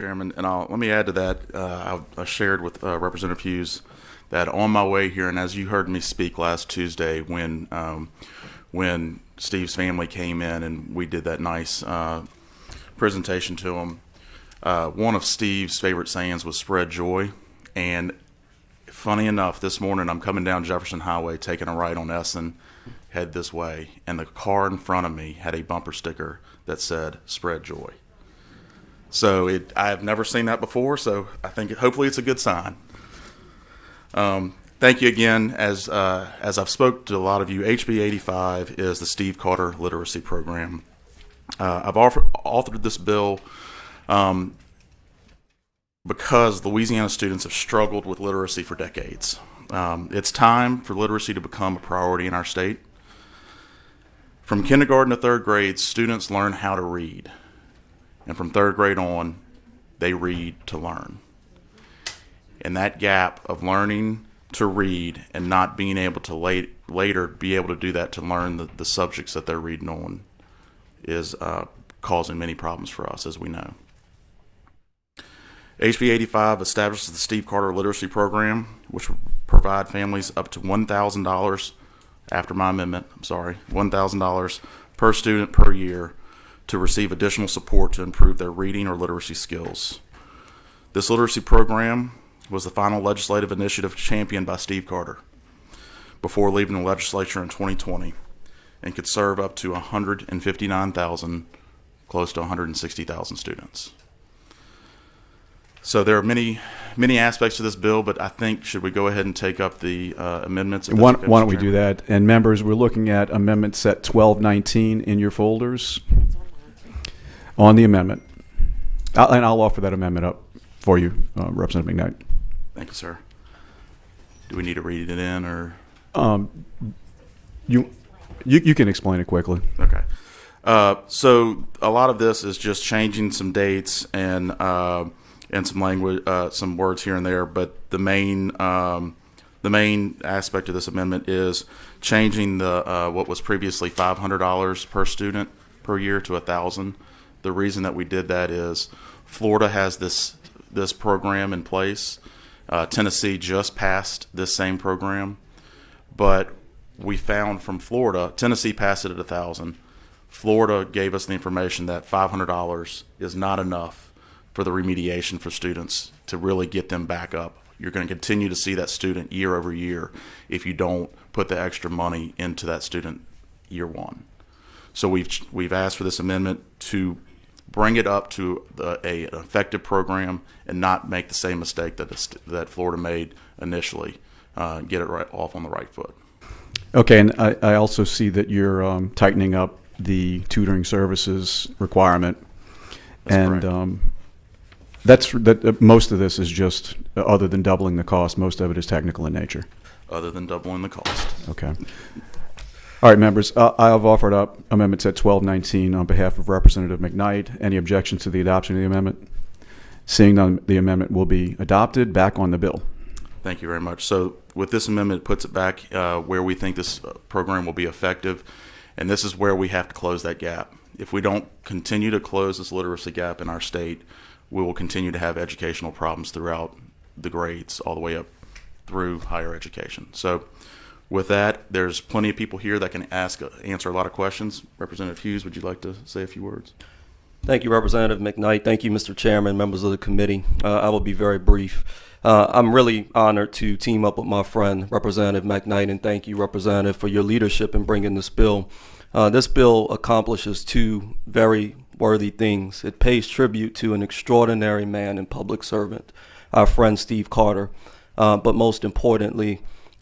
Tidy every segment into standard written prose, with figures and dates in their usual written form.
Chairman, and let me add to that. I shared with Representative Hughes that on my way here, and as you heard me speak last Tuesday when Steve's family came in and we did that nice presentation to him, one of Steve's favorite sayings was "spread joy." And funny enough, this morning I'm coming down Jefferson Highway, taking a right on Essen, head this way, and the car in front of me had a bumper sticker that said "spread joy." So I have never seen that before, so I think hopefully it's a good sign. Thank you again. As I've spoke to a lot of you, HB 85 is the Steve Carter Literacy Program. I've authored this bill because Louisiana students have struggled with literacy for decades. It's time for literacy to become a priority in our state. From kindergarten to third grade, students learn how to read. And from third grade on, they read to learn. And that gap of learning to read and not being able to later be able to do that to learn the subjects that they're reading on is causing many problems for us, as we know. HB 85 establishes the Steve Carter Literacy Program, which will provide families up to $1,000 after my amendment, $1,000 per student per year to receive additional support to improve their reading or literacy skills. This literacy program was the final legislative initiative championed by Steve Carter before leaving the legislature in 2020 and could serve up to 159,000, close to 160,000 students. So there are many aspects to this bill, but I think should we go ahead and take up the amendments? Why don't we do that? And members, we're looking at Amendment Set 1219 in your folders. On the amendment. I'll offer that amendment up for you, Representative McKnight. Thank you, sir. Do we need to read it in, or? You can explain it quickly. Okay. So a lot of this is just changing some dates and some language, some words here and there. But the main aspect of this amendment is changing the what was previously $500 per student per year to $1,000. The reason that we did that is Florida has this program in place. Tennessee just passed this same program, but we found from Florida, Tennessee passed it at $1,000. Florida gave us the information that $500 is not enough for the remediation for students to really get them back up. You're going to continue to see that student year over year if you don't put the extra money into that student year one. So we've asked for this amendment to bring it up to an effective program and not make the same mistake that Florida made initially. Get it right off on the right foot. Okay, and I also see that you're tightening up the tutoring services requirement. That's correct. Most of this is just, other than doubling the cost, most of it is technical in nature. Other than doubling the cost. Okay. All right, members, I have offered up Amendment Set 1219 on behalf of Representative McKnight. Any objections to the adoption of the amendment? Seeing none, the amendment will be adopted. Back on the bill. Thank you very much. So with this amendment, it puts it back where we think this program will be effective, and this is where we have to close that gap. If we don't continue to close this literacy gap in our state, we will continue to have educational problems throughout the grades all the way up through higher education. So with that, there's plenty of people here that can answer a lot of questions. Representative Hughes, would you like to say a few words? Thank you, Representative McKnight. Thank you, Mr. Chairman, members of the committee. I will be very brief. I'm really honored to team up with my friend, Representative McKnight, and thank you, Representative, for your leadership in bringing this bill. This bill accomplishes two very worthy things. It pays tribute to an extraordinary man and public servant, our friend Steve Carter, but most importantly,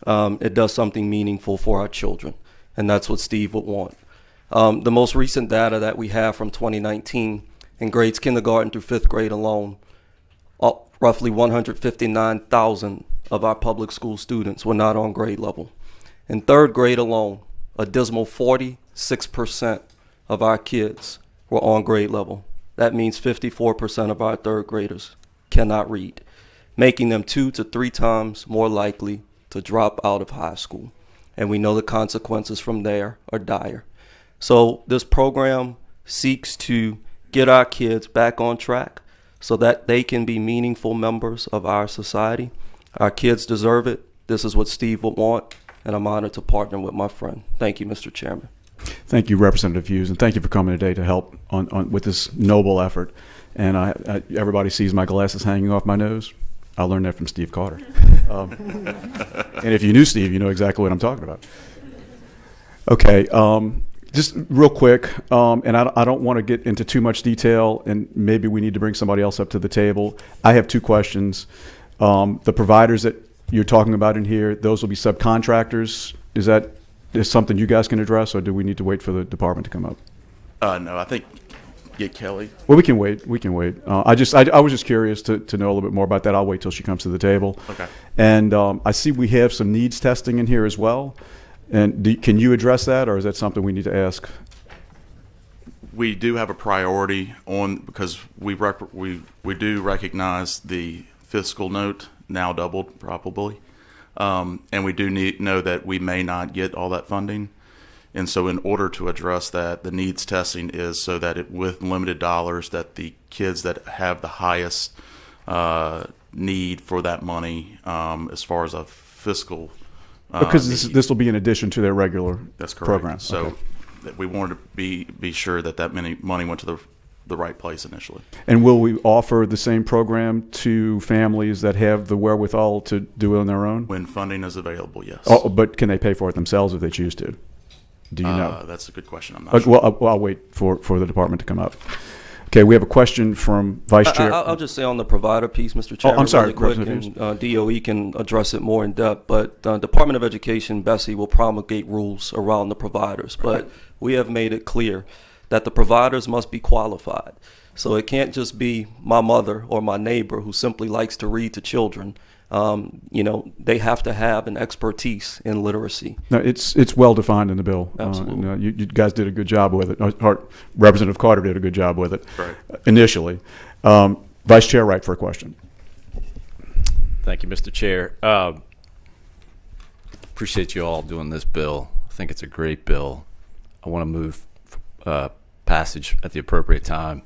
it does something meaningful for our children, and that's what Steve would want. The most recent data that we have from 2019 in grades kindergarten through fifth grade alone, roughly 159,000 of our public school students were not on grade level. In third grade alone, a dismal 46% of our kids were on grade level. That means 54% of our third graders cannot read, making them 2 to 3 times more likely to drop out of high school. And we know the consequences from there are dire. So this program seeks to get our kids back on track so that they can be meaningful members of our society. Our kids deserve it. This is what Steve would want, and I'm honored to partner with my friend. Thank you, Mr. Chairman. Thank you, Representative Hughes, and thank you for coming today to help on with this noble effort. And everybody sees my glasses hanging off my nose. I learned that from Steve Carter. And if you knew Steve, you know exactly what I'm talking about. Okay, just real quick, and I don't want to get into too much detail, and maybe we need to bring somebody else up to the table. I have two questions. The providers that you're talking about in here, those will be subcontractors. Is something you guys can address, or do we need to wait for the department to come up? No, I think get Kelly. Well, we can wait. I was just curious to know a little bit more about that. I'll wait till she comes to the table. Okay. And I see we have some needs testing in here as well. And can you address that, or is that something we need to ask? We do have a priority on, because we do recognize the fiscal note now doubled probably, and we do know that we may not get all that funding. And so in order to address that, the needs testing is so that with limited dollars, that the kids that have the highest need for that money, as far as a fiscal because this will be in addition to their regular that's correct. program. So Okay. that we wanted to be sure that money went to the right place initially. And will we offer the same program to families that have the wherewithal to do it on their own? When funding is available, yes. Oh, but can they pay for it themselves if they choose to? Do you know? That's a good question. I'm not sure. Well, I'll wait for the department to come up. Okay, we have a question from Vice Chair. I'll just say on the provider piece, Mr. Chairman, I'm sorry, really quick, and DOE can address it more in depth, but Department of Education, Bessie, will promulgate rules around the providers, but we have made it clear that the providers must be qualified. So it can't just be my mother or my neighbor who simply likes to read to children. They have to have an expertise in literacy. No, it's well defined in the bill. Absolutely. You guys did a good job with it. Representative Carter did a good job with it initially. Vice Chair Wright for a question. Thank you, Mr. Chair. Appreciate you all doing this bill. I think it's a great bill. I want to move passage at the appropriate time.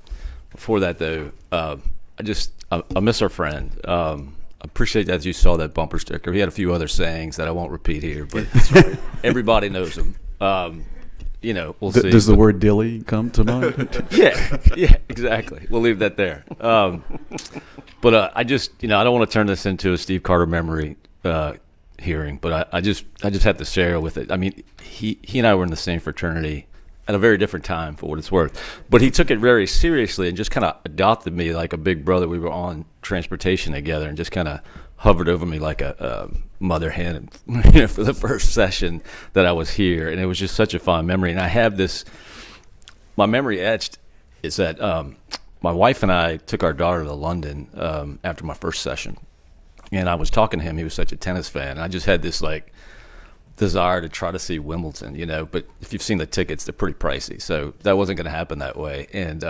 Before that, though, I miss our friend. I appreciate that you saw that bumper sticker. He had a few other sayings that I won't repeat here, but everybody knows them. We'll see. Does the word dilly come to mind? Yeah, exactly. We'll leave that there. But I don't want to turn this into a Steve Carter memory hearing, but I just have to share with it. I mean, he and I were in the same fraternity at a very different time, for what it's worth. But he took it very seriously and just kind of adopted me like a big brother. We were on transportation together and just kind of hovered over me like a mother hen for the first session that I was here. And it was just such a fond memory. And I have this, my memory etched is that my wife and I took our daughter to London after my first session. And I was talking to him. He was such a tennis fan. And I just had this like desire to try to see Wimbledon, but if you've seen the tickets, they're pretty pricey. So that wasn't going to happen that way. And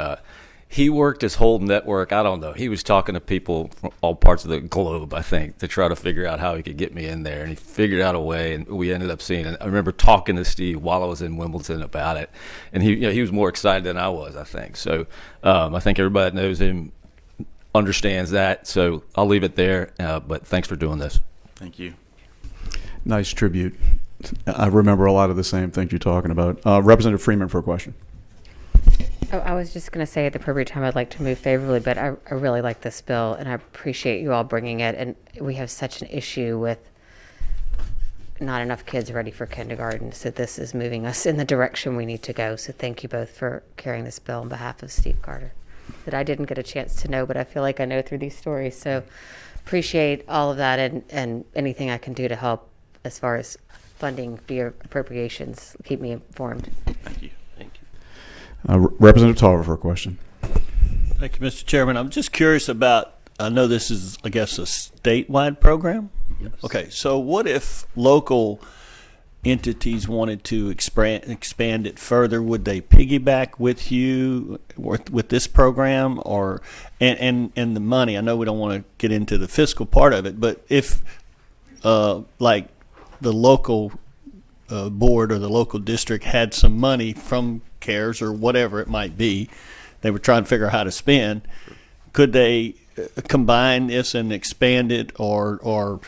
he worked his whole network. I don't know. He was talking to people from all parts of the globe, I think, to try to figure out how he could get me in there. And he figured out a way, and we ended up seeing it. I remember talking to Steve while I was in Wimbledon about it. And he was more excited than I was, I think. So I think everybody that knows him understands that. So I'll leave it there. But thanks for doing this. Thank you. Nice tribute. I remember a lot of the same things you're talking about. Representative Freeman for a question. Oh, I was just going to say at the appropriate time I'd like to move favorably, but I really like this bill, and I appreciate you all bringing it. And we have such an issue with not enough kids ready for kindergarten, so this is moving us in the direction we need to go. So thank you both for carrying this bill on behalf of Steve Carter that I didn't get a chance to know, but I feel like I know through these stories. So appreciate all of that, and anything I can do to help as far as funding via appropriations. Keep me informed. Thank you. Representative Tarver for a question. Thank you, Mr. Chairman. I'm just curious about, I know this is, I guess, a statewide program? Yes. Okay, so what if local entities wanted to expand it further? Would they piggyback with you with this program, or and the money? I know we don't want to get into the fiscal part of it, but if like the local board or the local district had some money from CARES or whatever it might be, they were trying to figure out how to spend, Could they combine this and expand it, or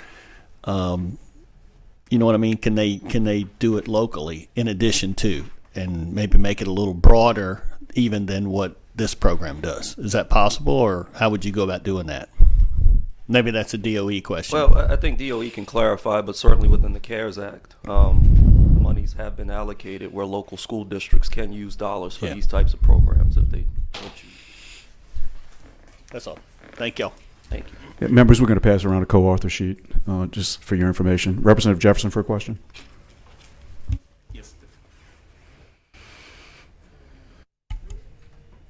you know what I mean? Can they do it locally in addition to, and maybe make it a little broader even than what this program does? Is that possible, or how would you go about doing that? Maybe that's a DOE question. Well, I think DOE can clarify, but certainly within the CARES Act, monies have been allocated where local school districts can use dollars for Yeah. these types of programs if they so choose. That's all. Thank y'all. Thank you. Yeah, members, we're going to pass around a co-author sheet just for your information. Representative Jefferson for a question.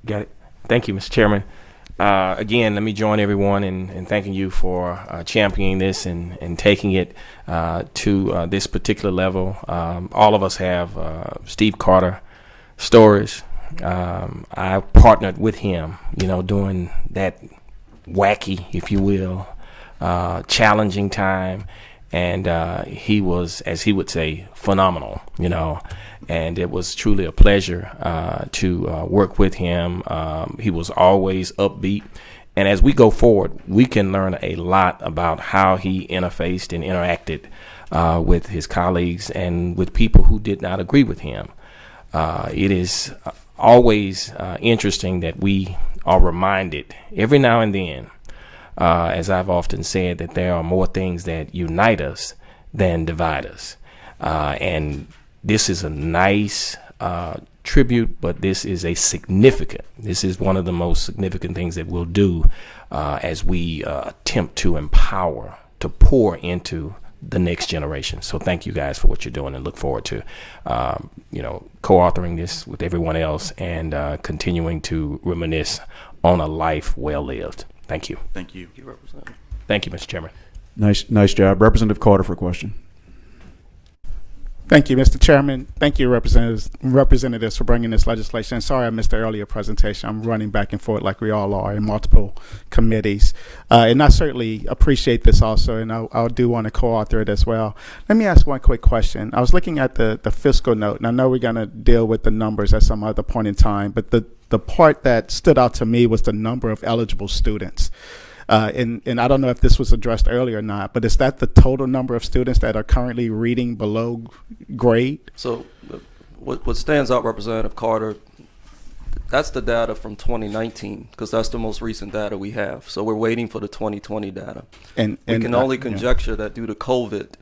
Got it. Thank you, Mr. Chairman. Again, let me join everyone in thanking you for championing this and taking it to this particular level. All of us have Steve Carter stories. I partnered with him, during that wacky, if you will, challenging time. And he was, as he would say, phenomenal, and it was truly a pleasure to work with him. He was always upbeat. And as we go forward, we can learn a lot about how he interfaced and interacted with his colleagues and with people who did not agree with him. It is always interesting that we are reminded every now and then, as I've often said, that there are more things that unite us than divide us. And this is a nice tribute, but this is one of the most significant things that we'll do as we attempt to empower, to pour into the next generation. So thank you guys for what you're doing, and look forward to, co-authoring this with everyone else and continuing to reminisce on a life well lived. Thank you. Thank you. Thank you, Representative. Thank you, Mr. Chairman. Nice job. Representative Carter for a question. Thank you, Mr. Chairman. Thank you, representatives, for bringing this legislation. Sorry I missed the earlier presentation. I'm running back and forth like we all are in multiple committees. And I certainly appreciate this also, and I do want to co-author it as well. Let me ask one quick question. I was looking at the fiscal note, and I know we're going to deal with the numbers at some other point in time, but the part that stood out to me was the number of eligible students. And I don't know if this was addressed earlier or not, but is that the total number of students that are currently reading below grade? So what stands out, Representative Carter, that's the data from 2019, because that's the most recent data we have. So we're waiting for the 2020 data. And we can only conjecture that due to COVID,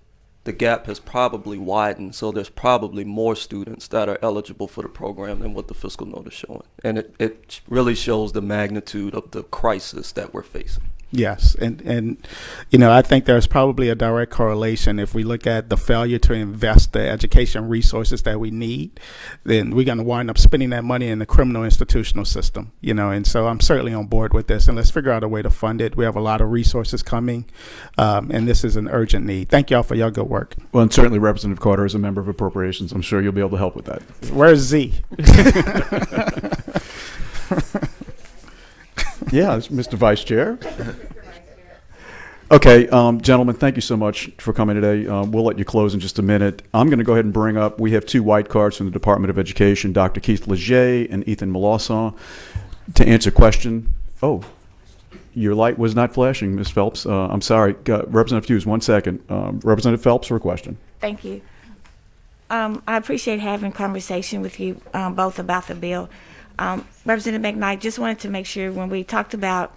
the gap has probably widened. So there's probably more students that are eligible for the program than what the fiscal note is showing. And it really shows the magnitude of the crisis that we're facing. Yes, and I think there's probably a direct correlation. If we look at the failure to invest the education resources that we need, then we're going to wind up spending that money in the criminal institutional system, and so I'm certainly on board with this, and let's figure out a way to fund it. We have a lot of resources coming, and this is an urgent need. Thank y'all for your good work. Well, and certainly Representative Carter is a member of Appropriations. I'm sure you'll be able to help with that. Where's Z? Yeah, Mr. Vice Chair. Okay, gentlemen, thank you so much for coming today. We'll let you close in just a minute. I'm going to go ahead and bring up, we have two white cards from the Department of Education, Dr. Keith Leger and Ethan Melausson, to answer a question. Oh, your light was not flashing, Ms. Phelps. I'm sorry. Representative Hughes, 1 second. Representative Phelps for a question. Thank you. I appreciate having conversation with you both about the bill. Representative McKnight, just wanted to make sure when we talked about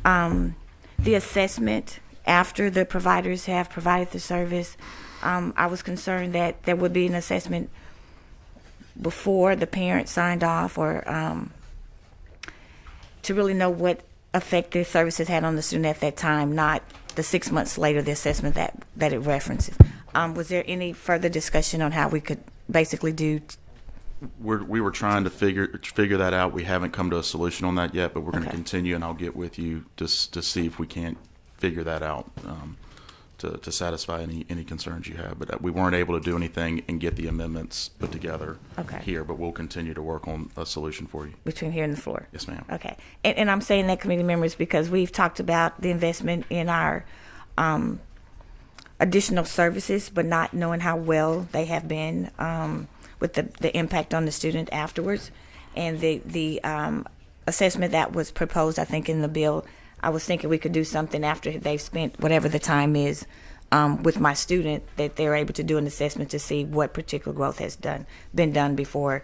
the assessment after the providers have provided the service, I was concerned that there would be an assessment before the parent signed off, or to really know what effect the services had on the student at that time, not the 6 months later, the assessment that it references. Was there any further discussion on how we could basically do? We were trying to figure that out. We haven't come to a solution on that yet, but we're going to continue, and I'll get with you to see if we can't figure that out to satisfy any concerns you have. But we weren't able to do anything and get the amendments put together here, but we'll continue to work on a solution for you. Between here and the floor? Yes, ma'am. Okay. And I'm saying that, committee members, because we've talked about the investment in our additional services, but not knowing how well they have been with the impact on the student afterwards. And the assessment that was proposed, I think, in the bill. I was thinking we could do something after they've spent whatever the time is with my student, that they're able to do an assessment to see what particular growth has been done before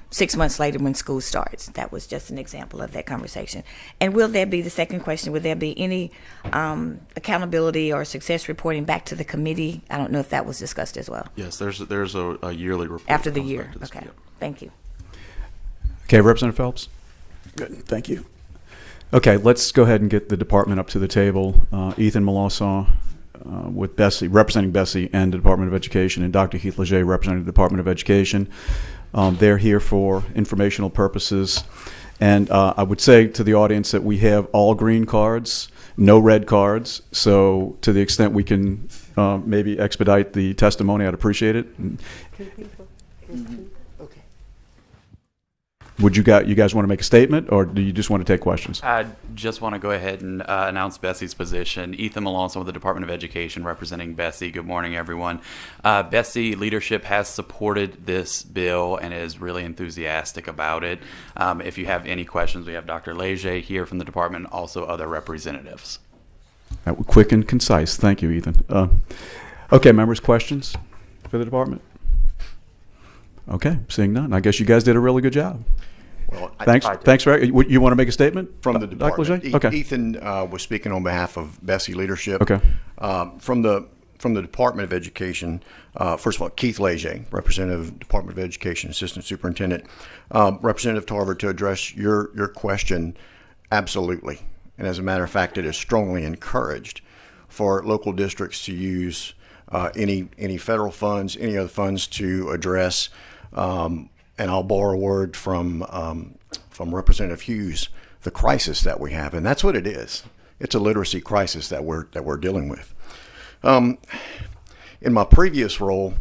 6 months later when school starts. That was just an example of that conversation. And will there be, the second question, will there be any accountability or success reporting back to the committee? I don't know if that was discussed as well. Yes, there's a yearly report. After the that comes year. back to this. Okay. Yep. Thank you. Okay, Representative Phelps? Good, thank you. Okay, let's go ahead and get the department up to the table. Ethan Melanson with Bessie, representing Bessie and the Department of Education, and Dr. Heath Leger representing the Department of Education. They're here for informational purposes. And I would say to the audience that we have all green cards, no red cards. So to the extent we can maybe expedite the testimony, I'd appreciate it. Okay. Would you guys want to make a statement, or do you just want to take questions? I just want to go ahead and announce Bessie's position. Ethan Melanson with the Department of Education representing Bessie. Good morning, everyone. Bessie leadership has supported this bill and is really enthusiastic about it. If you have any questions, we have Dr. Leger here from the department and also other representatives. Quick and concise. Thank you, Ethan. Okay, members, questions for the department? Okay, seeing none. I guess you guys did a really good job. Well, Thanks. You want to make a statement from the Dr. department. Leger? Okay. Ethan was speaking on behalf of Bessie leadership. Okay. From the Department of Education, first of all, Keith Leger, Representative, Department of Education, Assistant Superintendent. Representative Tarver, to address your question, absolutely. And as a matter of fact, it is strongly encouraged for local districts to use any federal funds, any other funds to address. And I'll borrow a word from Representative Hughes, the crisis that we have, and that's what it is. It's a literacy crisis that we're dealing with. In my previous role,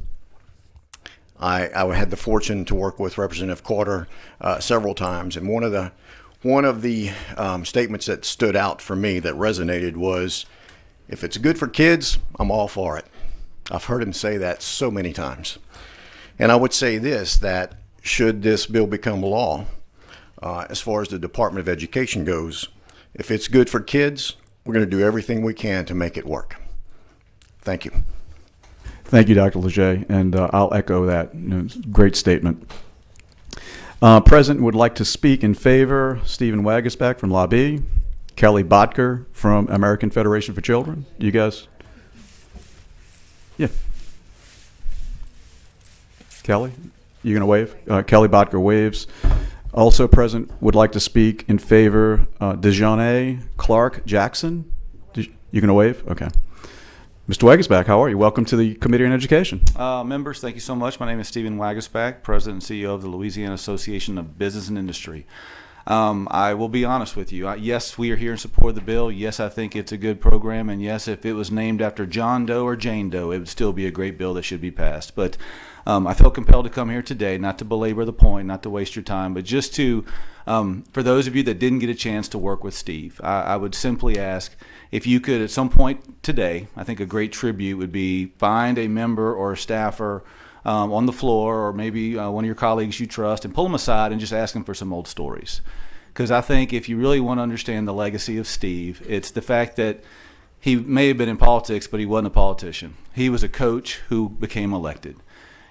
I had the fortune to work with Representative Carter several times, and one of the statements that stood out for me that resonated was, "If it's good for kids, I'm all for it." I've heard him say that so many times. And I would say this, that should this bill become law, as far as the Department of Education goes, if it's good for kids, we're going to do everything we can to make it work. Thank you. Thank you, Dr. Leger, and I'll echo that. Great statement. President would like to speak in favor. Stephen Wagisback from Lobby. Kelly Botker from American Federation for Children. You guys? Yeah. Kelly, you going to wave? Kelly Botker waves. Also present would like to speak in favor, Dejanay Clark Jackson. You going to wave? Okay. Mr. Wagisback, how are you? Welcome to the Committee on Education. Members, thank you so much. My name is Stephen Wagisback, President and CEO of the Louisiana Association of Business and Industry. I will be honest with you. Yes, we are here in support of the bill. Yes, I think it's a good program. And yes, if it was named after John Doe or Jane Doe, it would still be a great bill that should be passed. But I felt compelled to come here today, not to belabor the point, not to waste your time, but just to, for those of you that didn't get a chance to work with Steve, I would simply ask if you could at some point today, I think a great tribute would be find a member or a staffer on the floor, or maybe one of your colleagues you trust, and pull them aside and just ask them for some old stories. Because I think if you really want to understand the legacy of Steve, it's the fact that he may have been in politics, but he wasn't a politician. He was a coach who became elected.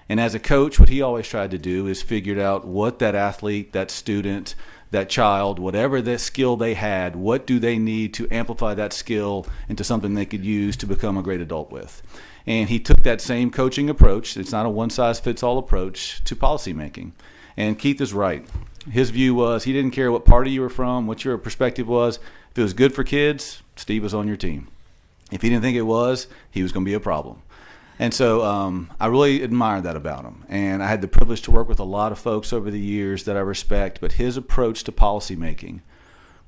And as a coach, what he always tried to do is figured out what that athlete, that student, that child, whatever that skill they had, what do they need to amplify that skill into something they could use to become a great adult with. And he took that same coaching approach, it's not a one-size-fits-all approach, to policymaking. And Keith is right. His view was he didn't care what party you were from, what your perspective was. If it was good for kids, Steve was on your team. If he didn't think it was, he was going to be a problem. And so I really admire that about him. And I had the privilege to work with a lot of folks over the years that I respect, but his approach to policymaking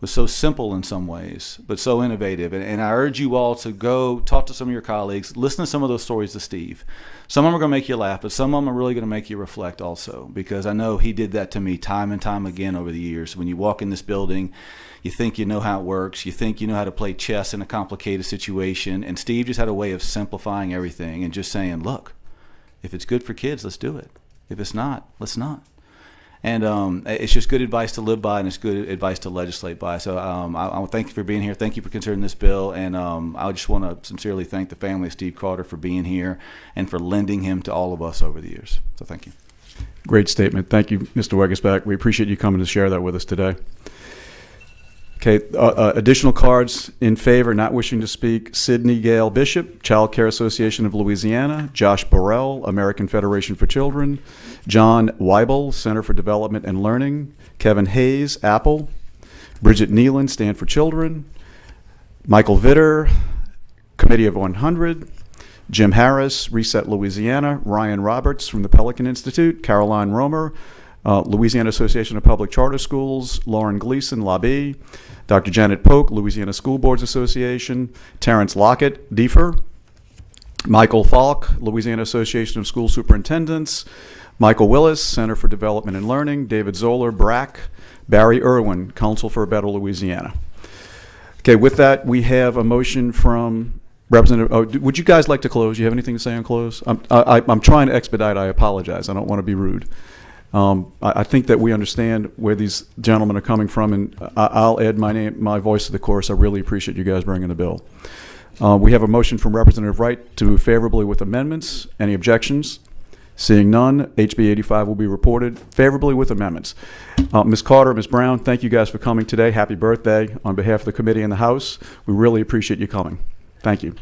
was so simple in some ways, but so innovative. And I urge you all to go talk to some of your colleagues, listen to some of those stories of Steve. Some of them are going to make you laugh, but some of them are really going to make you reflect also, because I know he did that to me time and time again over the years. When you walk in this building, you think you know how it works, you think you know how to play chess in a complicated situation, and Steve just had a way of simplifying everything and just saying, look, if it's good for kids, let's do it. If it's not, let's not. And it's just good advice to live by, and it's good advice to legislate by. So I thank you for being here. Thank you for considering this bill. And I just want to sincerely thank the family of Steve Carter for being here and for lending him to all of us over the years. So thank you. Great statement. Thank you, Mr. Wegersbach. We appreciate you coming to share that with us today. Okay, additional cards in favor, not wishing to speak: Sidney Gale Bishop, Child Care Association of Louisiana; Josh Burrell, American Federation for Children; John Weibel, Center for Development and Learning; Kevin Hayes, Apple; Bridget Nealon, Stand for Children; Michael Vitter, Committee of 100; Jim Harris, Reset Louisiana; Ryan Roberts from the Pelican Institute; Caroline Romer, Louisiana Association of Public Charter Schools; Lauren Gleason, LABI; Dr. Janet Polk, Louisiana School Boards Association; Terrence Lockett, DEFR; Michael Falk, Louisiana Association of School Superintendents; Michael Willis, Center for Development and Learning; David Zoller, BRAC; Barry Irwin, Council for a Better Louisiana. Okay, with that, we have a motion from Representative. Oh, would you guys like to close? You have anything to say on close? I'm trying to expedite. I apologize. I don't want to be rude. I think that we understand where these gentlemen are coming from, and I'll add my voice to the chorus. I really appreciate you guys bringing the bill. We have a motion from Representative Wright to move favorably with amendments. Any objections? Seeing none, HB 85 will be reported favorably with amendments. Ms. Carter, Ms. Brown, thank you guys for coming today. Happy birthday on behalf of the committee and the House. We really appreciate you coming. Thank you.